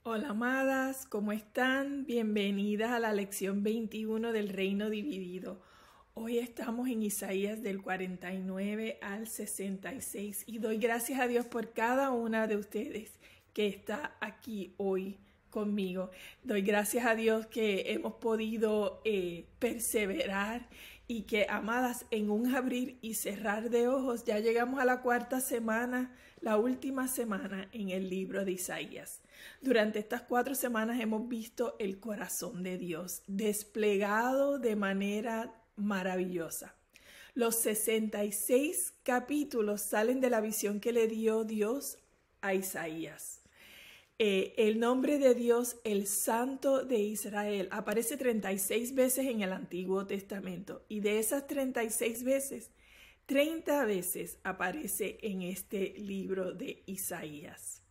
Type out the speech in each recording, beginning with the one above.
Hola amadas, ¿cómo están? Bienvenidas a la lección 21 del Reino Dividido. Hoy estamos en Isaías del 49 al 66 y doy gracias a Dios por cada una de ustedes que está aquí hoy conmigo. Doy gracias a Dios que hemos podido perseverar y que, amadas, en un abrir y cerrar de ojos ya llegamos a la cuarta semana, la última semana en el libro de Isaías. Durante estas 4 semanas hemos visto el corazón de Dios desplegado de manera maravillosa. Los 66 capítulos salen de la visión que le dio Dios a Isaías. El nombre de Dios, el Santo de Israel, aparece 36 veces en el Antiguo Testamento y de esas 36 veces, 30 veces aparece en este libro de Isaías.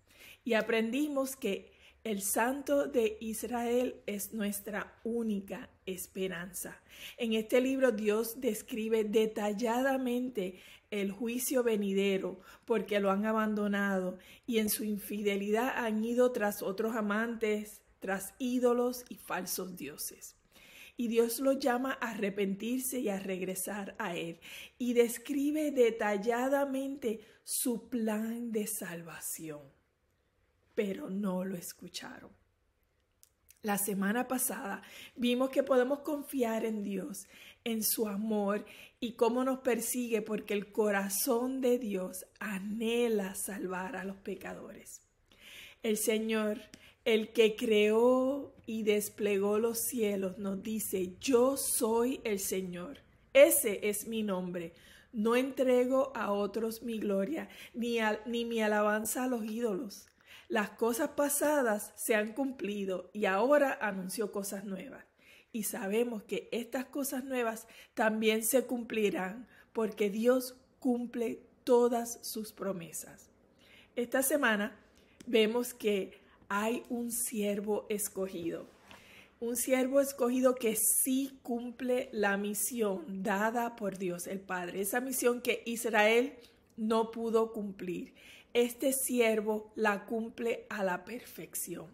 Y aprendimos que el Santo de Israel es nuestra única esperanza. En este libro Dios describe detalladamente el juicio venidero porque lo han abandonado y en su infidelidad han ido tras otros amantes, tras ídolos y falsos dioses. Y Dios los llama a arrepentirse y a regresar a Él. Y describe detalladamente su plan de salvación. Pero no lo escucharon. La semana pasada vimos que podemos confiar en Dios, en su amor y cómo nos persigue porque el corazón de Dios anhela salvar a los pecadores. El Señor, el que creó y desplegó los cielos, nos dice: yo soy el Señor, ese es mi nombre. No entrego a otros mi gloria, ni mi alabanza a los ídolos. Las cosas pasadas se han cumplido y ahora anunció cosas nuevas. Y sabemos que estas cosas nuevas también se cumplirán porque Dios cumple todas sus promesas. Esta semana vemos que hay un siervo escogido. Un siervo escogido que sí cumple la misión dada por Dios el Padre. Esa misión que Israel no pudo cumplir. Este siervo la cumple a la perfección.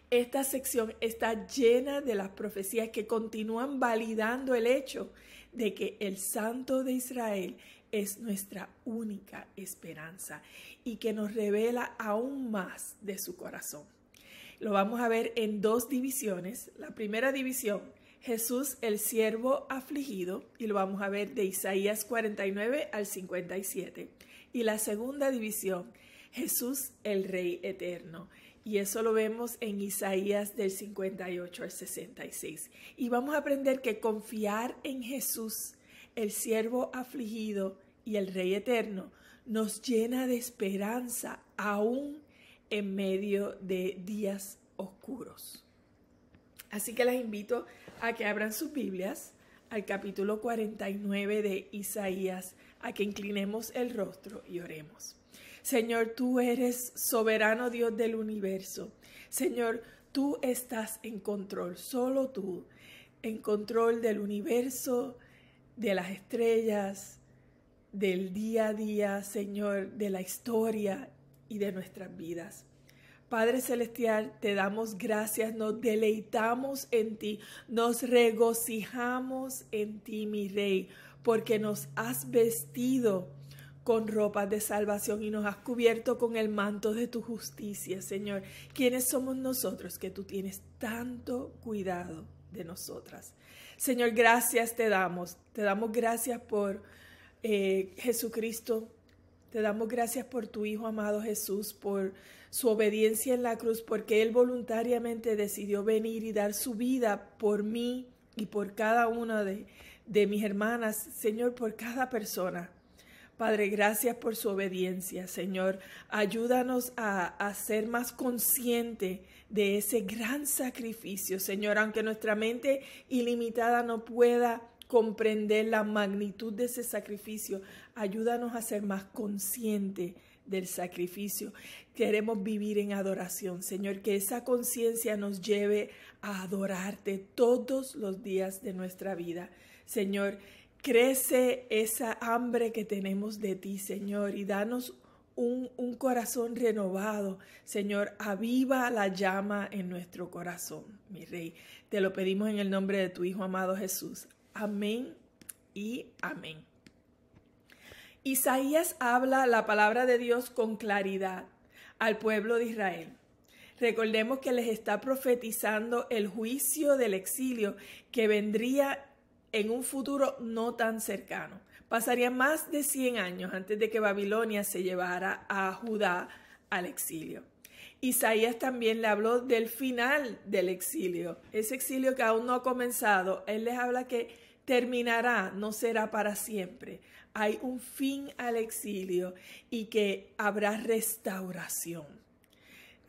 Esta sección está llena de las profecías que continúan validando el hecho de que el Santo de Israel es nuestra única esperanza y que nos revela aún más de su corazón. Lo vamos a ver en 2 divisiones. La primera división, Jesús el siervo afligido, y lo vamos a ver de Isaías 49 al 57. Y la segunda división, Jesús el Rey eterno. Y eso lo vemos en Isaías del 58 al 66. Y vamos a aprender que confiar en Jesús, el siervo afligido y el Rey eterno, nos llena de esperanza aún en medio de días oscuros. Así que les invito a que abran sus Biblias al capítulo 49 de Isaías, a que inclinemos el rostro y oremos. Señor, tú eres soberano Dios del universo. Señor, tú estás en control, solo tú, en control del universo, de las estrellas, del día a día, Señor, de la historia y de nuestras vidas. Padre Celestial, te damos gracias, nos deleitamos en ti, nos regocijamos en ti, mi Rey, porque nos has vestido con ropas de salvación y nos has cubierto con el manto de tu justicia, Señor. ¿Quiénes somos nosotros que tú tienes tanto cuidado de nosotras? Señor, gracias te damos gracias por Jesucristo. Te damos gracias por tu Hijo amado Jesús, por su obediencia en la cruz, porque Él voluntariamente decidió venir y dar su vida por mí y por cada una de mis hermanas, Señor, por cada persona. Padre, gracias por su obediencia, Señor. Ayúdanos a ser más conscientes de ese gran sacrificio, Señor, aunque nuestra mente ilimitada no pueda comprender la magnitud de ese sacrificio. Ayúdanos a ser más conscientes del sacrificio. Queremos vivir en adoración, Señor, que esa conciencia nos lleve a adorarte todos los días de nuestra vida. Señor, crece esa hambre que tenemos de ti, Señor, y danos un corazón renovado. Señor, aviva la llama en nuestro corazón, mi Rey. Te lo pedimos en el nombre de tu Hijo amado Jesús. Amén y amén. Isaías habla la palabra de Dios con claridad al pueblo de Israel. Recordemos que les está profetizando el juicio del exilio que vendría en un futuro no tan cercano. Pasaría más de 100 años antes de que Babilonia se llevara a Judá al exilio. Isaías también le habló del final del exilio, ese exilio que aún no ha comenzado. Él les habla que terminará, no será para siempre. Hay un fin al exilio y que habrá restauración,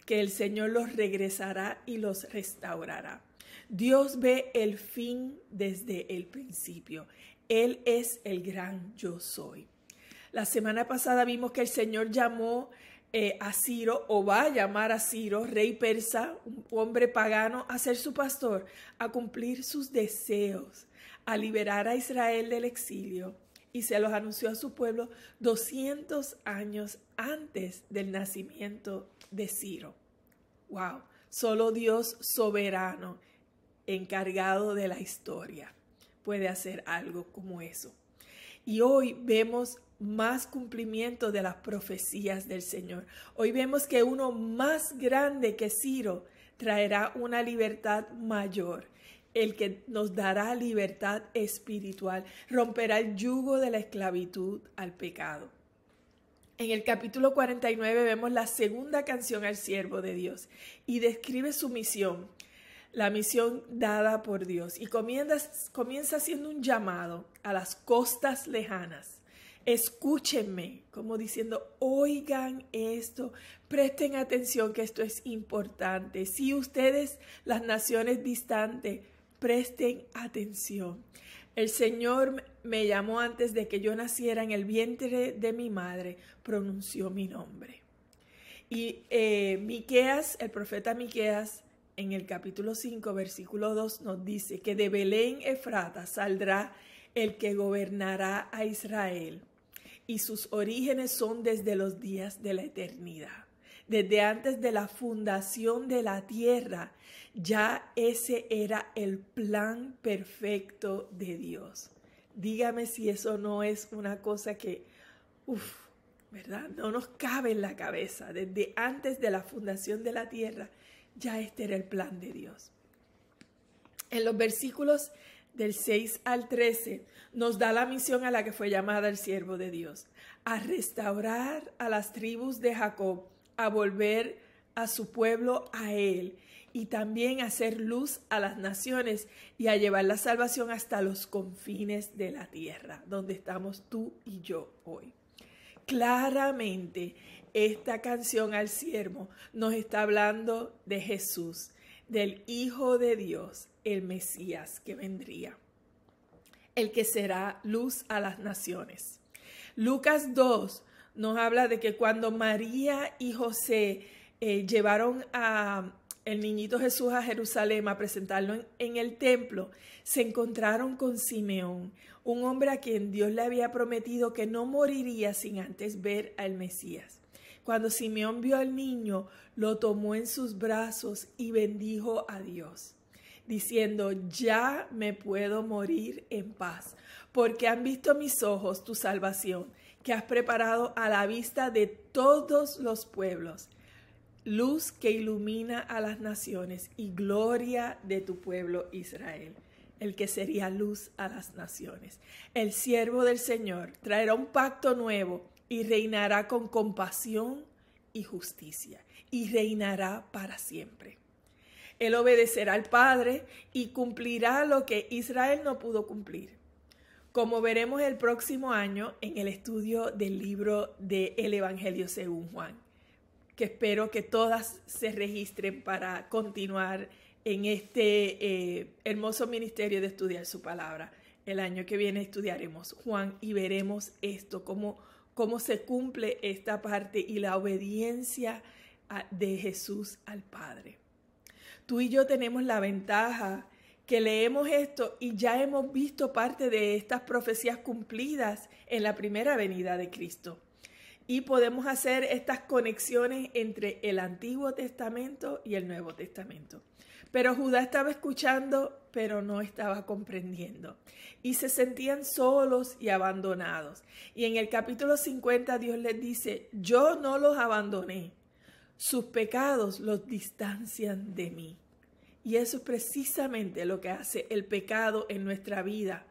que el Señor los regresará y los restaurará. Dios ve el fin desde el principio. Él es el gran yo soy. La semana pasada vimos que el Señor llamó a Ciro, o va a llamar a Ciro, rey persa, un hombre pagano, a ser su pastor, a cumplir sus deseos, a liberar a Israel del exilio. Y se los anunció a su pueblo 200 años antes del nacimiento de Ciro. ¡Wow! Solo Dios soberano, encargado de la historia, puede hacer algo como eso. Y hoy vemos más cumplimiento de las profecías del Señor. Hoy vemos que uno más grande que Ciro traerá una libertad mayor, el que nos dará libertad espiritual, romperá el yugo de la esclavitud al pecado. En el capítulo 49 vemos la segunda canción al siervo de Dios y describe su misión, la misión dada por Dios, y comienza haciendo un llamado a las costas lejanas. Escúchenme, como diciendo, oigan esto, presten atención que esto es importante. Si ustedes, las naciones distantes, presten atención. El Señor me llamó antes de que yo naciera en el vientre de mi madre, pronunció mi nombre. Y Miqueas, el profeta Miqueas, en el capítulo 5, versículo 2, nos dice que de Belén Efrata saldrá el que gobernará a Israel, y sus orígenes son desde los días de la eternidad. Desde antes de la fundación de la tierra, ya ese era el plan perfecto de Dios. Dígame si eso no es una cosa que, ¿verdad? No nos cabe en la cabeza. Desde antes de la fundación de la tierra, ya este era el plan de Dios. En los versículos del 6 al 13 nos da la misión a la que fue llamada el siervo de Dios, a restaurar a las tribus de Jacob, a volver a su pueblo a él, y también a hacer luz a las naciones y a llevar la salvación hasta los confines de la tierra, donde estamos tú y yo hoy. Claramente, esta canción al siervo nos está hablando de Jesús, del Hijo de Dios, el Mesías que vendría, el que será luz a las naciones. Lucas 2 nos habla de que cuando María y José llevaron a el niñito Jesús a Jerusalén a presentarlo en el templo, se encontraron con Simeón, un hombre a quien Dios le había prometido que no moriría sin antes ver al Mesías. Cuando Simeón vio al niño, lo tomó en sus brazos y bendijo a Dios, diciendo, ya me puedo morir en paz, porque han visto mis ojos tu salvación, que has preparado a la vista de todos los pueblos, luz que ilumina a las naciones y gloria de tu pueblo Israel, el que sería luz a las naciones. El siervo del Señor traerá un pacto nuevo y reinará con compasión y justicia, y reinará para siempre. Él obedecerá al Padre y cumplirá lo que Israel no pudo cumplir. Como veremos el próximo año en el estudio del libro del Evangelio según Juan, que espero que todas se registren para continuar en este hermoso ministerio de estudiar su palabra. El año que viene estudiaremos Juan y veremos esto, cómo se cumple esta parte y la obediencia de Jesús al Padre. Tú y yo tenemos la ventaja que leemos esto y ya hemos visto parte de estas profecías cumplidas en la primera venida de Cristo. y podemos hacer estas conexiones entre el Antiguo Testamento y el Nuevo Testamento. Pero Judá estaba escuchando, pero no estaba comprendiendo. Y se sentían solos y abandonados. Y en el capítulo 50 Dios les dice, yo no los abandoné. Sus pecados los distancian de mí. Y eso es precisamente lo que hace el pecado en nuestra vida.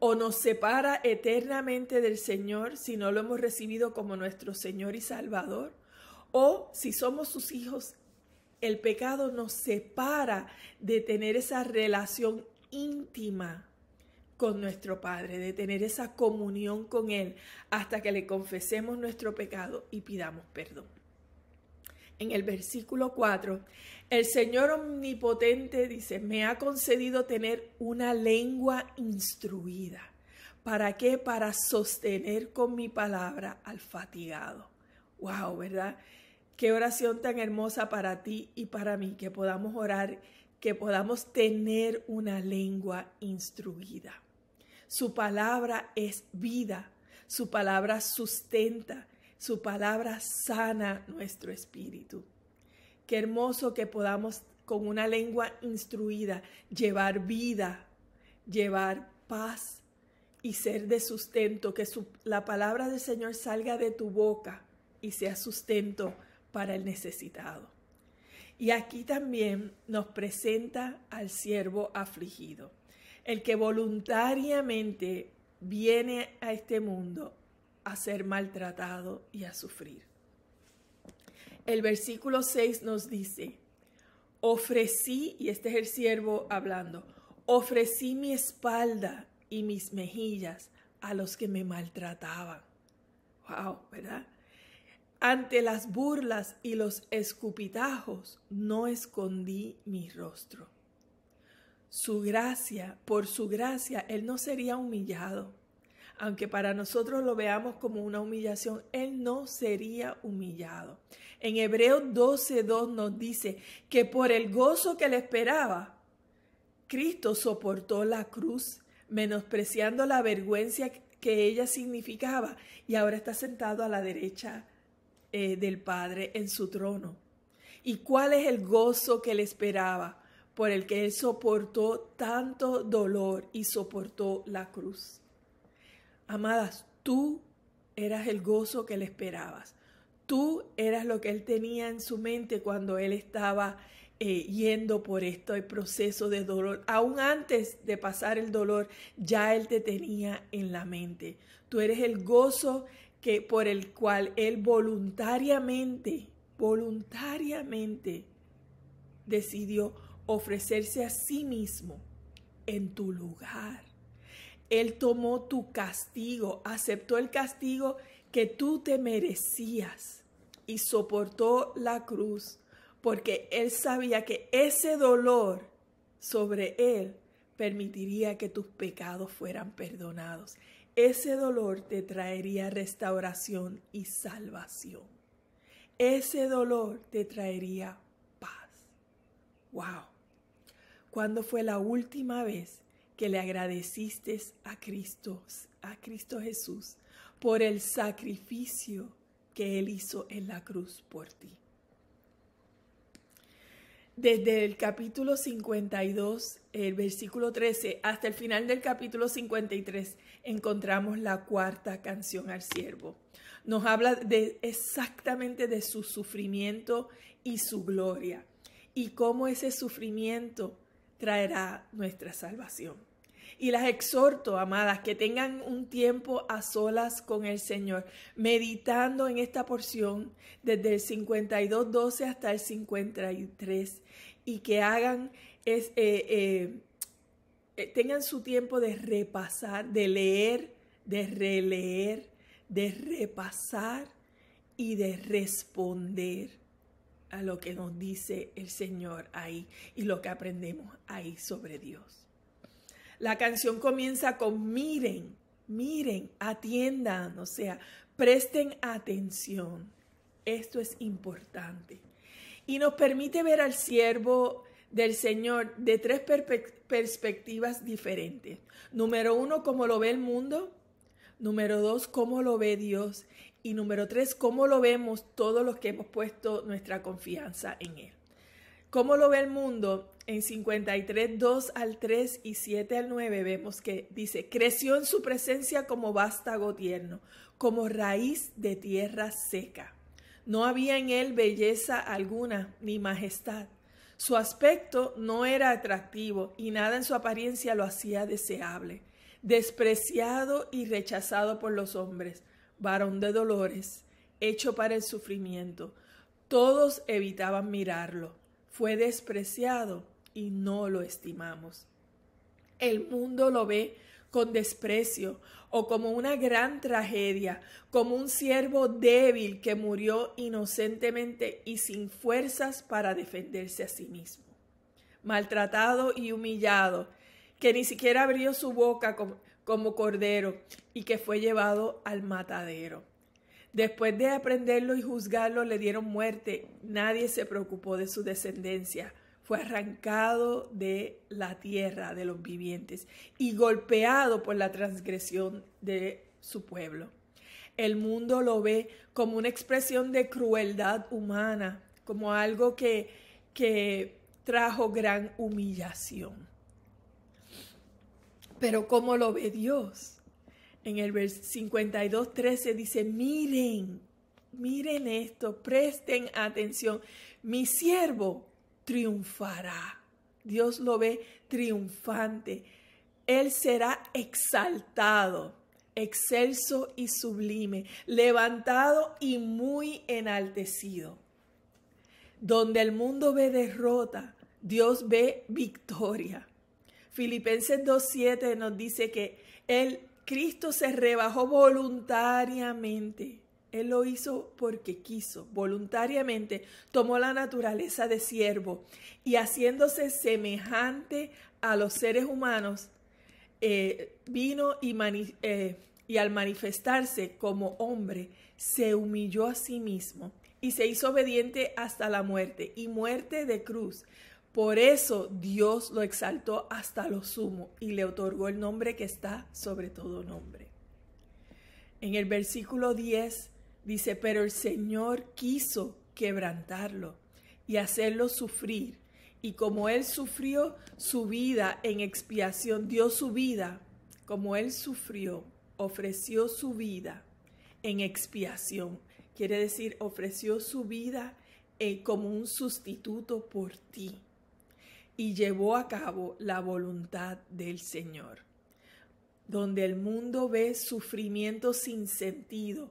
O nos separa eternamente del Señor si no lo hemos recibido como nuestro Señor y Salvador. O si somos sus hijos, el pecado nos separa de tener esa relación íntima con nuestro Padre, de tener esa comunión con Él hasta que le confesemos nuestro pecado y pidamos perdón. En el versículo 4, el Señor omnipotente dice, me ha concedido tener una lengua instruida. ¿Para qué? Para sostener con mi palabra al fatigado. Wow, ¿verdad? Qué oración tan hermosa para ti y para mí, que podamos orar, que podamos tener una lengua instruida. Su palabra es vida, su palabra sustenta, su palabra sana nuestro espíritu. Qué hermoso que podamos con una lengua instruida llevar vida, llevar paz y ser de sustento, que la palabra del Señor salga de tu boca y sea sustento para el necesitado. Y aquí también nos presenta al siervo afligido, el que voluntariamente viene a este mundo a ser maltratado y a sufrir. El versículo 6 nos dice, ofrecí, y este es el siervo hablando, ofrecí mi espalda y mis mejillas a los que me maltrataban. Wow, ¿verdad? Ante las burlas y los escupitajos no escondí mi rostro. Por su gracia, Él no sería humillado. Aunque para nosotros lo veamos como una humillación, Él no sería humillado. En Hebreos 12:2 nos dice que por el gozo que le esperaba, Cristo soportó la cruz, menospreciando la vergüenza que ella significaba, y ahora está sentado a la derecha del Padre en su trono. ¿Y cuál es el gozo que le esperaba? Por el que Él soportó tanto dolor y soportó la cruz. Amadas, tú eras el gozo que le esperabas. Tú eras lo que Él tenía en su mente cuando Él estaba yendo por este proceso de dolor. Aún antes de pasar el dolor, ya Él te tenía en la mente. Tú eres el gozo por el cual Él voluntariamente decidió ofrecerse a sí mismo en tu lugar. Él tomó tu castigo, aceptó el castigo que tú te merecías y soportó la cruz, porque Él sabía que ese dolor sobre Él permitiría que tus pecados fueran perdonados. Ese dolor te traería restauración y salvación. Ese dolor te traería paz. ¡Wow! ¿Cuándo fue la última vez que le agradeciste a Cristo Jesús por el sacrificio que Él hizo en la cruz por ti? Desde el capítulo 52, el versículo 13, hasta el final del capítulo 53, encontramos la cuarta canción al siervo. Nos habla exactamente de su sufrimiento y su gloria, y cómo ese sufrimiento traerá nuestra salvación. Y las exhorto, amadas, que tengan un tiempo a solas con el Señor, meditando en esta porción desde el 52:12 hasta el 53, y que tengan su tiempo de repasar, de leer, de releer, de repasar y de responder a lo que nos dice el Señor ahí y lo que aprendemos ahí sobre Dios. La canción comienza con miren, atiendan, o sea, presten atención. Esto es importante. Y nos permite ver al siervo del Señor de tres perspectivas diferentes. Número 1, cómo lo ve el mundo. Número 2, cómo lo ve Dios. Y número 3, ¿cómo lo vemos todos los que hemos puesto nuestra confianza en Él? ¿Cómo lo ve el mundo? En 53, 2 al 3 y 7 al 9 vemos que dice, creció en su presencia como vástago tierno, como raíz de tierra seca. No había en él belleza alguna ni majestad. Su aspecto no era atractivo y nada en su apariencia lo hacía deseable. Despreciado y rechazado por los hombres, varón de dolores, hecho para el sufrimiento. Todos evitaban mirarlo. Fue despreciado y no lo estimamos. El mundo lo ve con desprecio o como una gran tragedia, como un siervo débil que murió inocentemente y sin fuerzas para defenderse a sí mismo. Maltratado y humillado, que ni siquiera abrió su boca como cordero y que fue llevado al matadero. Después de aprenderlo y juzgarlo, le dieron muerte. Nadie se preocupó de su descendencia. Fue arrancado de la tierra de los vivientes y golpeado por la transgresión de su pueblo. El mundo lo ve como una expresión de crueldad humana, como algo que trajo gran humillación. Pero ¿cómo lo ve Dios? En el versículo 52:13 dice, miren esto, presten atención. Mi siervo triunfará. Dios lo ve triunfante. Él será exaltado, excelso y sublime, levantado y muy enaltecido. Donde el mundo ve derrota, Dios ve victoria. Filipenses 2:7 nos dice que Cristo se rebajó voluntariamente. Él lo hizo porque quiso, voluntariamente tomó la naturaleza de siervo y haciéndose semejante a los seres humanos, vino y al manifestarse como hombre, se humilló a sí mismo y se hizo obediente hasta la muerte y muerte de cruz. Por eso Dios lo exaltó hasta lo sumo y le otorgó el nombre que está sobre todo nombre. En el versículo 10 dice, pero el Señor quiso quebrantarlo y hacerlo sufrir. Y como Él sufrió su vida en expiación, dio su vida, como Él sufrió, ofreció su vida en expiación. Quiere decir, ofreció su vida como un sustituto por ti. Y llevó a cabo la voluntad del Señor. Donde el mundo ve sufrimiento sin sentido,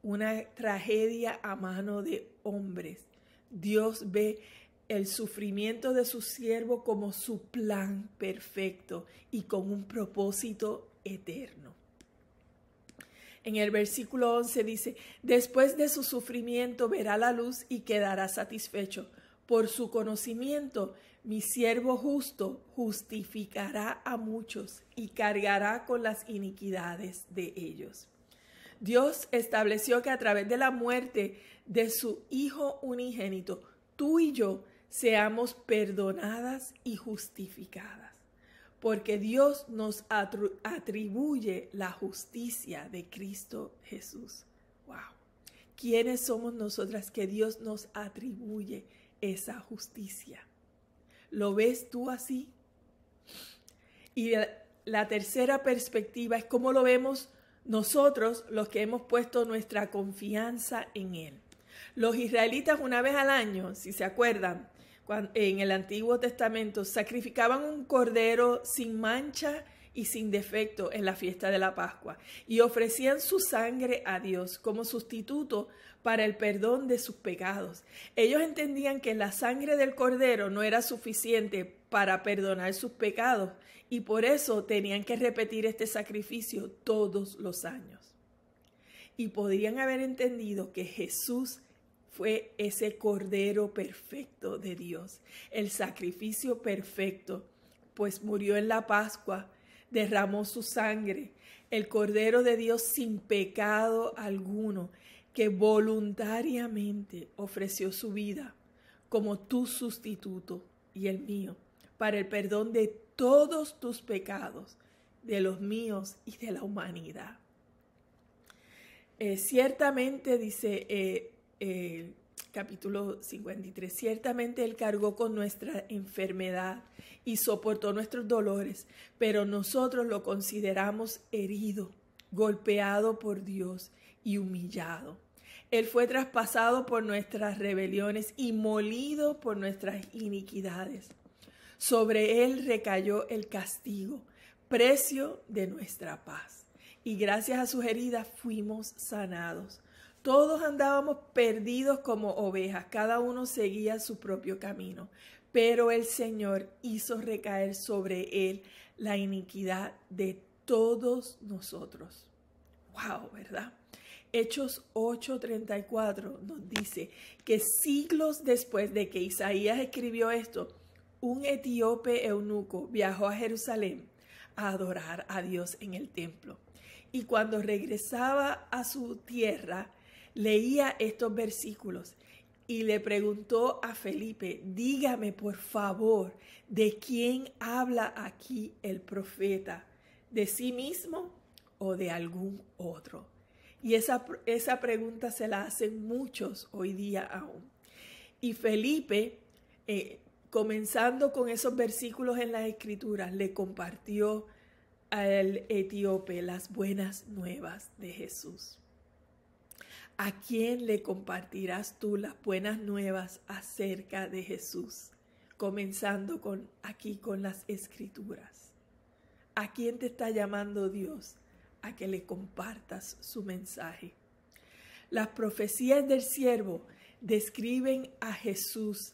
una tragedia a mano de hombres, Dios ve el sufrimiento de su siervo como su plan perfecto y con un propósito eterno. En el versículo 11 dice, después de su sufrimiento verá la luz y quedará satisfecho. Por su conocimiento, mi siervo justo justificará a muchos y cargará con las iniquidades de ellos. Dios estableció que a través de la muerte de su Hijo unigénito, tú y yo seamos perdonadas y justificadas, porque Dios nos atribuye la justicia de Cristo Jesús. ¡Wow! ¿Quiénes somos nosotras que Dios nos atribuye esa justicia? ¿Lo ves tú así? Y la tercera perspectiva es cómo lo vemos nosotros, los que hemos puesto nuestra confianza en Él. Los israelitas una vez al año, si se acuerdan, en el Antiguo Testamento sacrificaban un cordero sin mancha y sin defecto en la fiesta de la Pascua y ofrecían su sangre a Dios como sustituto para el perdón de sus pecados. Ellos entendían que la sangre del cordero no era suficiente para perdonar sus pecados y por eso tenían que repetir este sacrificio todos los años. Y podrían haber entendido que Jesús fue ese cordero perfecto de Dios, el sacrificio perfecto, pues murió en la Pascua, derramó su sangre, el cordero de Dios sin pecado alguno, que voluntariamente ofreció su vida como tu sustituto y el mío, para el perdón de todos tus pecados, de los míos y de la humanidad. Ciertamente, dice capítulo 53, ciertamente Él cargó con nuestra enfermedad y soportó nuestros dolores, pero nosotros lo consideramos herido, golpeado por Dios y humillado. Él fue traspasado por nuestras rebeliones y molido por nuestras iniquidades. Sobre Él recayó el castigo, precio de nuestra paz. Y gracias a sus heridas fuimos sanados. Todos andábamos perdidos como ovejas, cada uno seguía su propio camino, pero el Señor hizo recaer sobre Él la iniquidad de todos nosotros. ¡Wow! ¿Verdad? Hechos 8:34 nos dice que siglos después de que Isaías escribió esto, un etíope eunuco viajó a Jerusalén a adorar a Dios en el templo. Y cuando regresaba a su tierra, leía estos versículos y le preguntó a Felipe: dígame por favor, ¿de quién habla aquí el profeta? ¿De sí mismo o de algún otro? Y esa pregunta se la hacen muchos hoy día aún. Y Felipe, comenzando con esos versículos en las Escrituras, le compartió al etíope las buenas nuevas de Jesús. ¿A quién le compartirás tú las buenas nuevas acerca de Jesús? Comenzando aquí con las Escrituras. ¿A quién te está llamando Dios a que le compartas su mensaje? Las profecías del siervo describen a Jesús,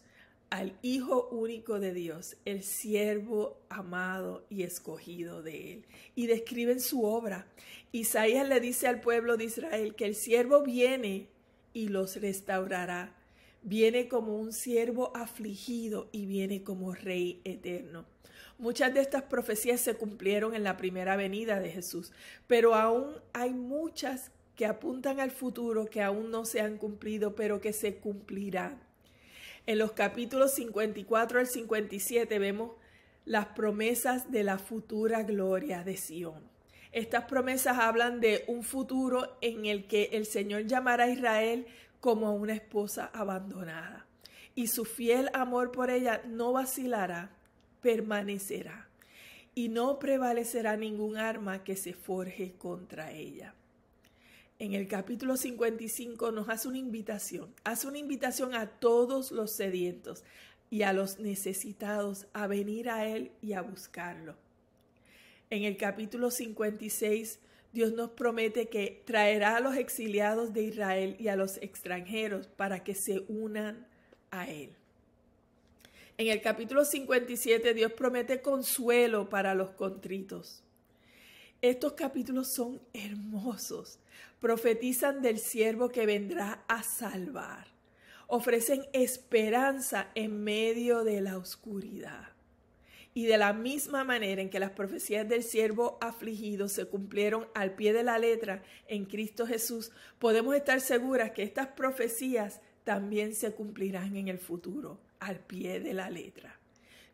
al Hijo único de Dios, el siervo amado y escogido de Él, y describen su obra. Isaías le dice al pueblo de Israel que el siervo viene y los restaurará. Viene como un siervo afligido y viene como Rey eterno. Muchas de estas profecías se cumplieron en la primera venida de Jesús, pero aún hay muchas que apuntan al futuro que aún no se han cumplido, pero que se cumplirán. En los capítulos 54 al 57 vemos las promesas de la futura gloria de Sión. Estas promesas hablan de un futuro en el que el Señor llamará a Israel como a una esposa abandonada. Y su fiel amor por ella no vacilará, permanecerá. Y no prevalecerá ningún arma que se forje contra ella. En el capítulo 55 nos hace una invitación a todos los sedientos y a los necesitados a venir a Él y a buscarlo. En el capítulo 56, Dios nos promete que traerá a los exiliados de Israel y a los extranjeros para que se unan a Él. En el capítulo 57, Dios promete consuelo para los contritos. Estos capítulos son hermosos. Profetizan del siervo que vendrá a salvar. Ofrecen esperanza en medio de la oscuridad. Y de la misma manera en que las profecías del siervo afligido se cumplieron al pie de la letra en Cristo Jesús, podemos estar seguras que estas profecías también se cumplirán en el futuro, al pie de la letra.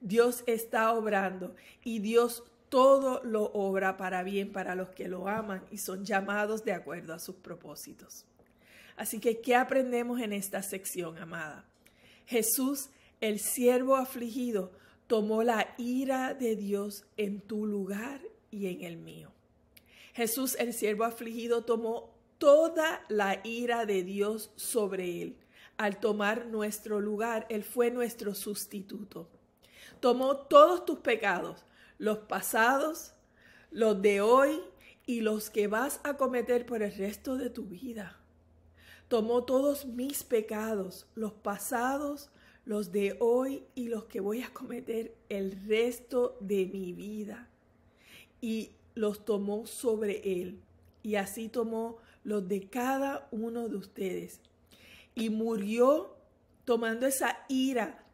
Dios está obrando y Dios todo lo obra para bien para los que lo aman y son llamados de acuerdo a sus propósitos. Así que, ¿qué aprendemos en esta sección, amada? Jesús, el siervo afligido, tomó la ira de Dios en tu lugar y en el mío. Jesús, el siervo afligido, tomó toda la ira de Dios sobre él. Al tomar nuestro lugar, Él fue nuestro sustituto. Tomó todos tus pecados, los pasados, los de hoy y los que vas a cometer por el resto de tu vida. Tomó todos mis pecados, los pasados, los de hoy y los que voy a cometer el resto de mi vida. Y los tomó sobre Él. Y así tomó los de cada uno de ustedes. Y murió tomando esa ira,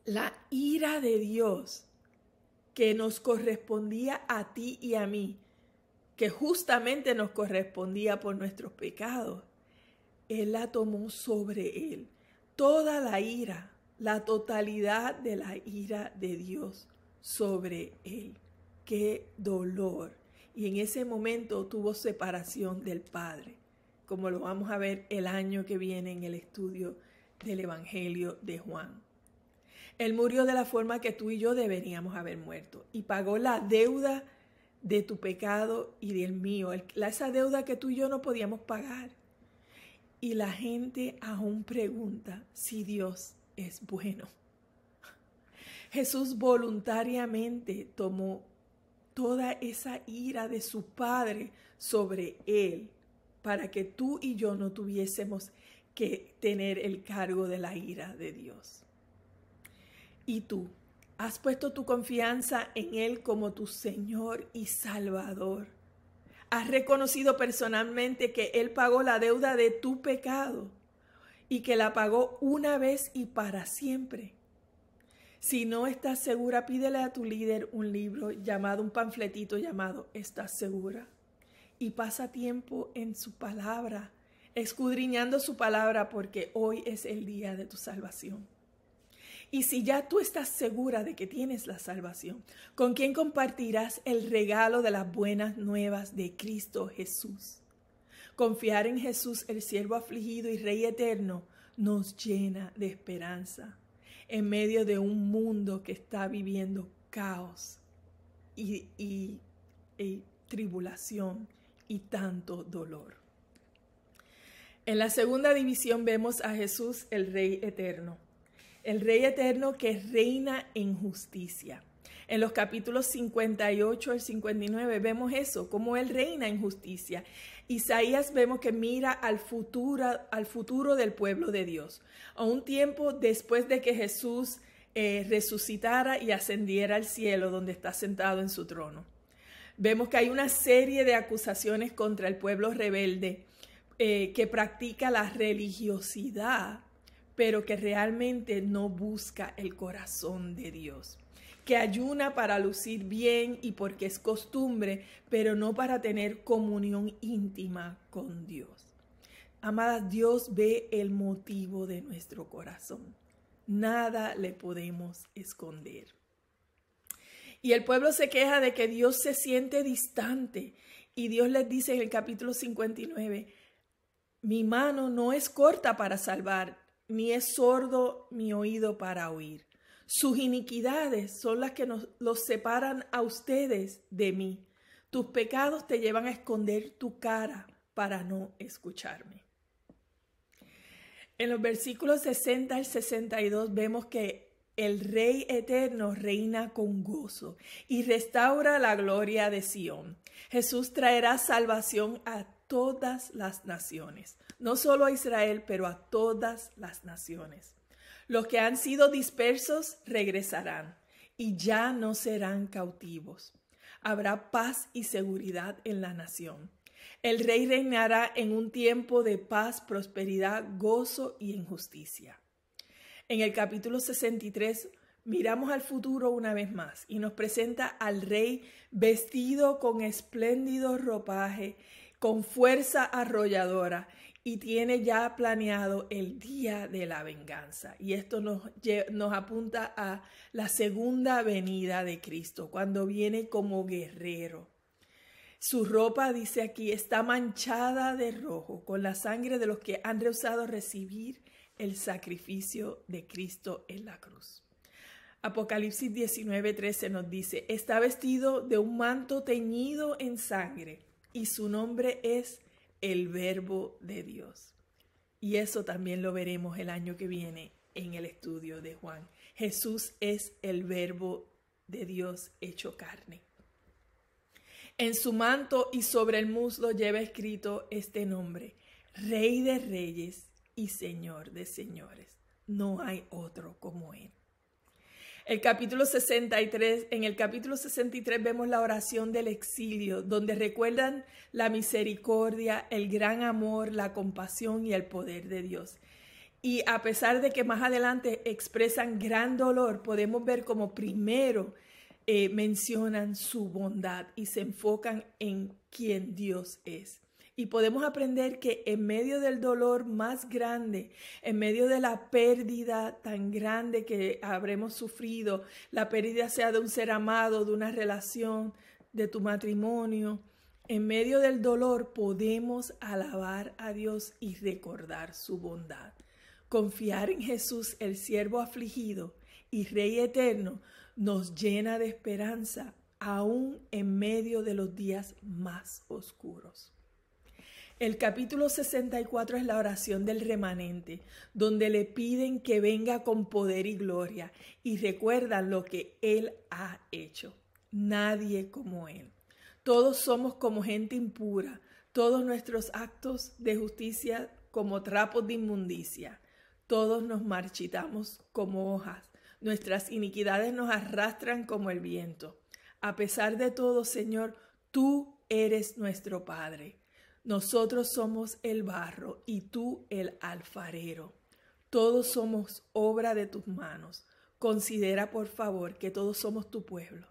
la ira de Dios que nos correspondía a ti y a mí, que justamente nos correspondía por nuestros pecados. Él la tomó sobre Él. Toda la ira, la totalidad de la ira de Dios sobre Él. ¡Qué dolor! Y en ese momento tuvo separación del Padre. como lo vamos a ver el año que viene en el estudio del Evangelio de Juan. Él murió de la forma que tú y yo deberíamos haber muerto y pagó la deuda de tu pecado y del mío, esa deuda que tú y yo no podíamos pagar. Y la gente aún pregunta si Dios es bueno. Jesús voluntariamente tomó toda esa ira de su Padre sobre él para que tú y yo no tuviésemos que tener el cargo de la ira de Dios. ¿Y tú? ¿Has puesto tu confianza en Él como tu Señor y Salvador? ¿Has reconocido personalmente que Él pagó la deuda de tu pecado y que la pagó una vez y para siempre? Si no estás segura, pídele a tu líder un libro llamado, un panfletito llamado ¿Estás segura? Y pasa tiempo en su palabra, escudriñando su palabra, porque hoy es el día de tu salvación. Y si ya tú estás segura de que tienes la salvación, ¿con quién compartirás el regalo de las buenas nuevas de Cristo Jesús? Confiar en Jesús, el siervo afligido y Rey eterno, nos llena de esperanza en medio de un mundo que está viviendo caos y tribulación y tanto dolor. En la segunda división vemos a Jesús, el Rey eterno. El Rey eterno que reina en justicia. En los capítulos 58 al 59 vemos eso, cómo Él reina en justicia. Isaías vemos que mira al futuro del pueblo de Dios. A un tiempo después de que Jesús resucitara y ascendiera al cielo donde está sentado en su trono. Vemos que hay una serie de acusaciones contra el pueblo rebelde que practica la religiosidad, pero que realmente no busca el corazón de Dios, que ayuna para lucir bien y porque es costumbre, pero no para tener comunión íntima con Dios. Amadas, Dios ve el motivo de nuestro corazón. Nada le podemos esconder. Y el pueblo se queja de que Dios se siente distante. Y Dios les dice en el capítulo 59, mi mano no es corta para salvar, ni es sordo mi oído para oír. Sus iniquidades son las que los separan a ustedes de mí. Tus pecados te llevan a esconder tu cara para no escucharme. En los versículos 60 al 62 vemos que el Rey eterno reina con gozo y restaura la gloria de Sión. Jesús traerá salvación a todas las naciones, no solo a Israel, pero a todas las naciones. Los que han sido dispersos regresarán y ya no serán cautivos. Habrá paz y seguridad en la nación. El Rey reinará en un tiempo de paz, prosperidad, gozo y en justicia. En el capítulo 63 miramos al futuro una vez más y nos presenta al Rey vestido con espléndido ropaje, con fuerza arrolladora, y tiene ya planeado el día de la venganza. Y esto nos apunta a la segunda venida de Cristo, cuando viene como guerrero. Su ropa, dice aquí, está manchada de rojo con la sangre de los que han rehusado recibir el sacrificio de Cristo en la cruz. Apocalipsis 19:13 nos dice, está vestido de un manto teñido en sangre y su nombre es el Verbo de Dios. Y eso también lo veremos el año que viene en el estudio de Juan. Jesús es el Verbo de Dios hecho carne. En su manto y sobre el muslo lleva escrito este nombre, Rey de Reyes y Señor de Señores. No hay otro como Él. En el capítulo 63 vemos la oración del exilio, donde recuerdan la misericordia, el gran amor, la compasión y el poder de Dios. Y a pesar de que más adelante expresan gran dolor, podemos ver como primero mencionan su bondad y se enfocan en quién Dios es. Y podemos aprender que en medio del dolor más grande, en medio de la pérdida tan grande que habremos sufrido, la pérdida sea de un ser amado, de una relación, de tu matrimonio, En medio del dolor podemos alabar a Dios y recordar su bondad. Confiar en Jesús, el siervo afligido y Rey eterno, nos llena de esperanza aún en medio de los días más oscuros. El capítulo 64 es la oración del remanente, donde le piden que venga con poder y gloria y recuerdan lo que Él ha hecho. Nadie como Él. Todos somos como gente impura, todos nuestros actos de justicia como trapos de inmundicia. Todos nos marchitamos como hojas, nuestras iniquidades nos arrastran como el viento. A pesar de todo, Señor, tú eres nuestro Padre. Nosotros somos el barro y tú el alfarero. Todos somos obra de tus manos. Considera, por favor, que todos somos tu pueblo.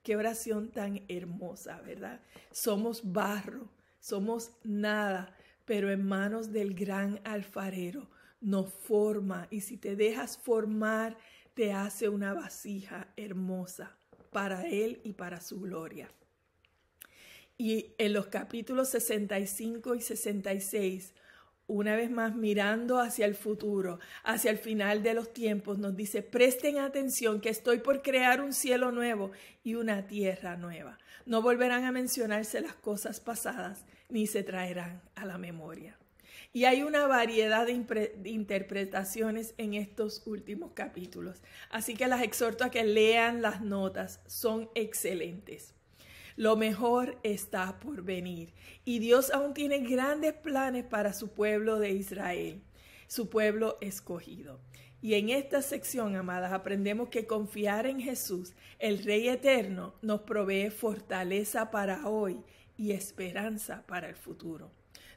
Qué oración tan hermosa, ¿verdad? Somos barro, somos nada, pero en manos del gran alfarero nos forma. Y si te dejas formar, te hace una vasija hermosa para Él y para su gloria. Y en los capítulos 65 y 66, una vez más mirando hacia el futuro, hacia el final de los tiempos, nos dice: presten atención que estoy por crear un cielo nuevo y una tierra nueva. No volverán a mencionarse las cosas pasadas, ni se traerán a la memoria. Y hay una variedad de interpretaciones en estos últimos capítulos. Así que las exhorto a que lean las notas, son excelentes. Lo mejor está por venir y Dios aún tiene grandes planes para su pueblo de Israel, su pueblo escogido. Y en esta sección, amadas, aprendemos que confiar en Jesús, el Rey eterno, nos provee fortaleza para hoy y esperanza para el futuro.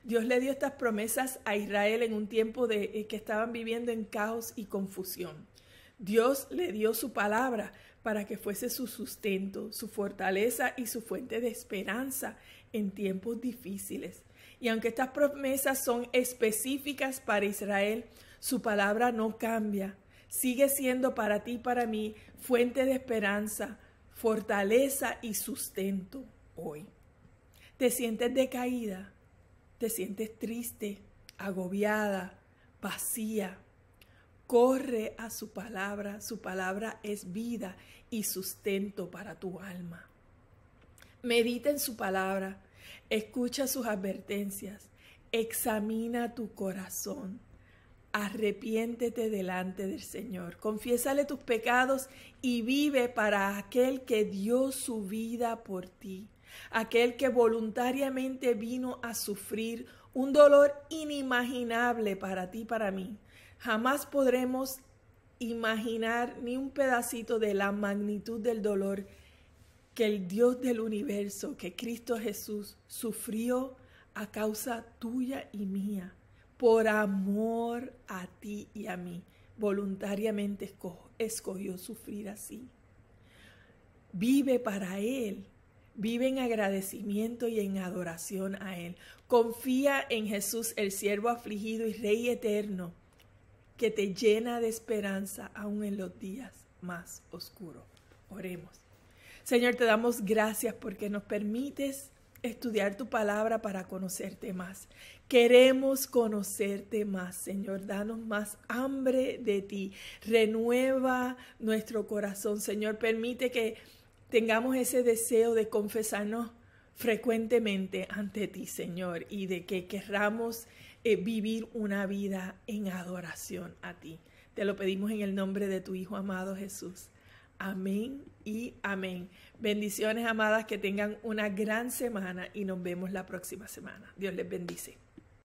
Dios le dio estas promesas a Israel en un tiempo que estaban viviendo en caos y confusión. Dios le dio su palabra para que fuese su sustento, su fortaleza y su fuente de esperanza en tiempos difíciles. Y aunque estas promesas son específicas para Israel, su palabra no cambia. Sigue siendo para ti y para mí fuente de esperanza, fortaleza y sustento hoy. ¿Te sientes decaída? ¿Te sientes triste, agobiada, vacía? Corre a su palabra es vida y sustento para tu alma. Medita en su palabra, escucha sus advertencias, examina tu corazón, arrepiéntete delante del Señor, confiésale tus pecados y vive para aquel que dio su vida por ti, aquel que voluntariamente vino a sufrir un dolor inimaginable para ti y para mí. Jamás podremos imaginar ni un pedacito de la magnitud del dolor que el Dios del universo, que Cristo Jesús, sufrió a causa tuya y mía, por amor a ti y a mí. Voluntariamente escogió sufrir así. Vive para Él. Vive en agradecimiento y en adoración a Él. Confía en Jesús, el siervo afligido y Rey eterno, que te llena de esperanza aún en los días más oscuros. Oremos. Señor, te damos gracias porque nos permites estudiar tu palabra para conocerte más. Queremos conocerte más, Señor. Danos más hambre de ti. Renueva nuestro corazón, Señor. Permite que tengamos ese deseo de confesarnos frecuentemente ante ti, Señor, y de que querramos vivir una vida en adoración a ti. Te lo pedimos en el nombre de tu Hijo amado Jesús. Amén y amén. Bendiciones, amadas, que tengan una gran semana y nos vemos la próxima semana. Dios les bendice.